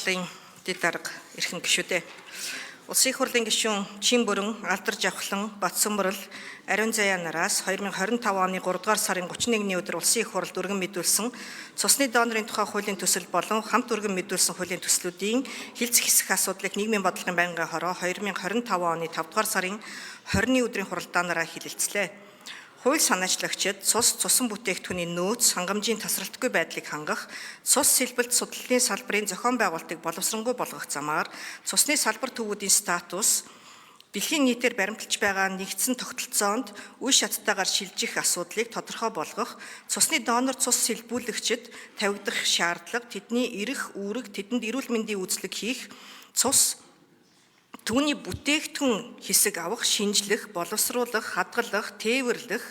хурлын дэд дарга эрхэм гишүүдээ. Улсын их хурлын гишүүн Чин Бүрэн, Алдар Жавхлан, Батсүмбэрл, Ариун Заяа нараас 2025 оны 3 дугаар сарын 31-ний өдөр Улсын их хуралд өргөн мэдүүлсэн цусны донорын тухай хуулийн төсөл болон хамт өргөн мэдүүлсэн хуулийн төслүүдийн хилцэх хэсэх асуудлыг нийгмийн бодлогын байнгын хороо 2025 оны 5 дугаар сарын 20-ны өдрийн хуралдаанаараа хэлэлцлээ. Хууль санаачлагчид цусан бүтээгдэхүүний нөөц хангамжийн тасралтгүй байдлыг хангах, цус сэлбэлт судлалын салбарын зохион байгуулалтыг боловсронгуй болгох замаар цусны салбар төвүүдийн статус дэлхийн нийтээр баримталж байгаа нэгдсэн тогтолцоонд үе шаттайгаар шилжих асуудлыг тодорхой болгох, цусны донор цус сэлбүүлэгчид тавигдах шаардлага, тэдний эрх, үүрэг, тэдэнд эрүүл мэндийн үзлэг хийх, цус түүний бүтээгдэхүүн хэсэг авах, шинжлэх, боловсруулах, хадгалах, тээвэрлэх,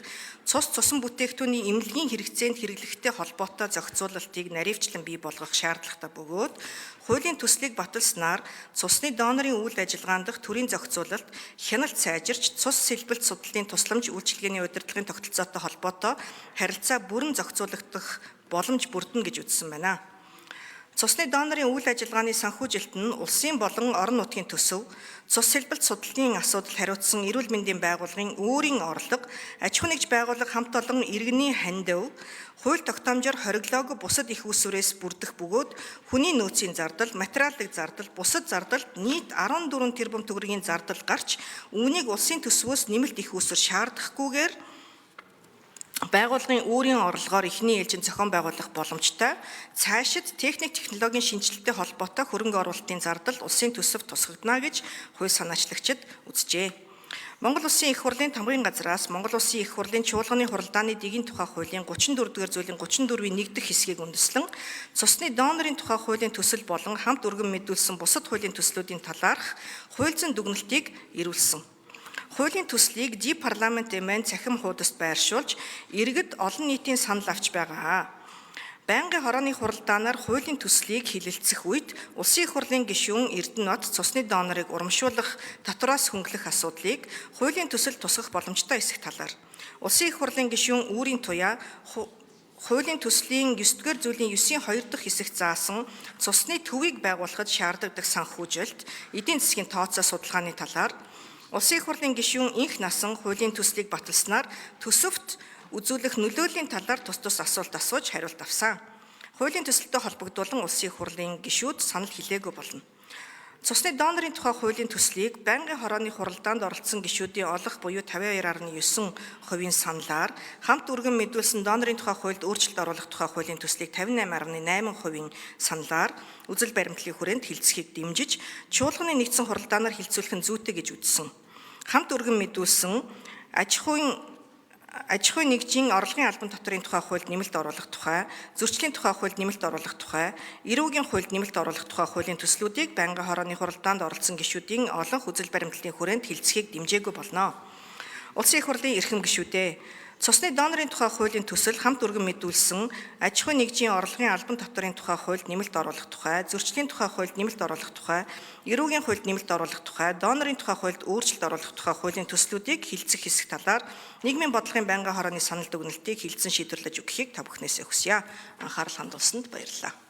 цусан бүтээгдэхүүний эмнэлгийн хэрэгцээнд хэрэглэхтэй холбоотой зохицуулалтыг наривчлан бий болгох шаардлагатай бөгөөд хуулийн төслийг баталснаар цусны донорын үйл ажиллагаанд дах төрийн зохицуулалт хяналт сайжирч цус сэлбэлт судлалын тусламж үйлчилгээний удирдлагын тогтолцоотой холбоотой харилцаа бүрэн зохицуулагдах боломж бүрдэнэ гэж үзсэн байна. Цусны донорын үйл ажиллагааны санхүүжилт нь улсын болон орон нутгийн төсөв, цус сэлбэлт судлалын асуудал хариуцсан эрүүл мэндийн байгууллагын өөрийн орлого, аж ахуй нэгж байгууллага хамт олон иргэний хандив, хууль тогтоомжоор хориглоогүй бусад их усүрээс бүрдэх бөгөөд хүний нөөцийн зардал, материалын зардал, бусад зардалд нийт 14 тэрбум төгрөгийн зардал гарч, үүнийг улсын төсвөөс нэмэлт их усүр шаардахгүйгээр байгууллагын өөрийн орлогоор эхний ээлжинд зохион байгуулах боломжтой, цаашид техник технологийн шинжилэлтэй холбоотой хөрөнгө оруулалтын зардал улсын төсөвт тусгагдана гэж хууль санаачлагчид үзжээ. Монгол Улсын их хурлын тамгын газраас Монгол Улсын их хурлын чуулганы хуралдааны дэгийн тухай хуулийн 34-р зүйлийн 34-ийн 1 дэх хэсгийг үндэслэн цусны донорын тухай хуулийн төсөл болон хамт өргөн мэдүүлсэн бусад хуулийн төслүүдийн талаарх хууль зүйн дүгнэлтийг ирүүлсэн. Хуулийн төслийг парламент эмэн цахим хуудаст байршуулж, иргэд олон нийтийн санал авч байгаа. Байнгын хорооны хуралдаанаар хуулийн төслийг хэлэлцэх үед Улсын их хурлын гишүүн Эрдэнэт цусны донорыг урамшуулах, татвараас хөнгөлөх асуудлыг хуулийн төсөл тусгах боломжтой эсэх талаар Улсын их хурлын гишүүн Үүрийн Туяа хуулийн төслийн 9-р зүйлийн 9-ийн 2 дахь хэсэгт заасан цусны төвийг байгуулахад шаардлагатай санхүүжилт, эдийн засгийн тооцоо судалгааны талаар Улсын их хурлын гишүүн Инх Насан хуулийн төслийг баталснаар төсөвт үзүүлэх нөлөөлийн талаар тус асуулт асууж хариулт авсан. Хуулийн төсөлтөд холбогдуулан Улсын их хурлын гишүүд санал хэлээгүй болно. Цусны донорын тухай хуулийн төслийг байнгын хорооны хуралдаанд оролцсон гишүүдийн олох буюу 52.9% саналаар хамт өргөн мэдүүлсэн донорын тухай хуульд өөрчлөлт оруулах тухай хуулийн төслийг 58.8% саналаар үзэл баримтлалын хүрээнд хилцэхийг дэмжиж, чуулганы нэгдсэн хуралдаанаар хилцүүлэх нь зүйтэй гэж үзсэн. Хамт өргөн мэдүүлсэн аж ахуй нэгжийн орлогын албан татврын тухай хуульд нэмэлт оруулах тухай, зөрчлийн тухай хуульд нэмэлт оруулах тухай, эрүүгийн хуульд нэмэлт оруулах тухай хуулийн төслүүдийг байнгын хорооны хуралдаанд оролцсон гишүүдийн олонх үзэл баримтлалын хүрээнд хилцэхийг дэмжээгүй болно. Улсын их хурлын эрхэм гишүүдээ, цусны донорын тухай хуулийн төсөл хамт өргөн мэдүүлсэн аж ахуй нэгжийн орлогын албан татврын тухай хуульд нэмэлт оруулах тухай, зөрчлийн тухай хуульд нэмэлт оруулах тухай, эрүүгийн хуульд нэмэлт оруулах тухай, донорын тухай хуульд өөрчлөлт оруулах тухай хуулийн төслүүдийг хилцэх хэсэг талаар нийгмийн бодлогын байнгын хорооны санал дүгнэлтийг хилцэн шийдвэрлэж өгөхийг та бүхнээсээ хүсье. Анхаарал хандуулсанд баярлалаа.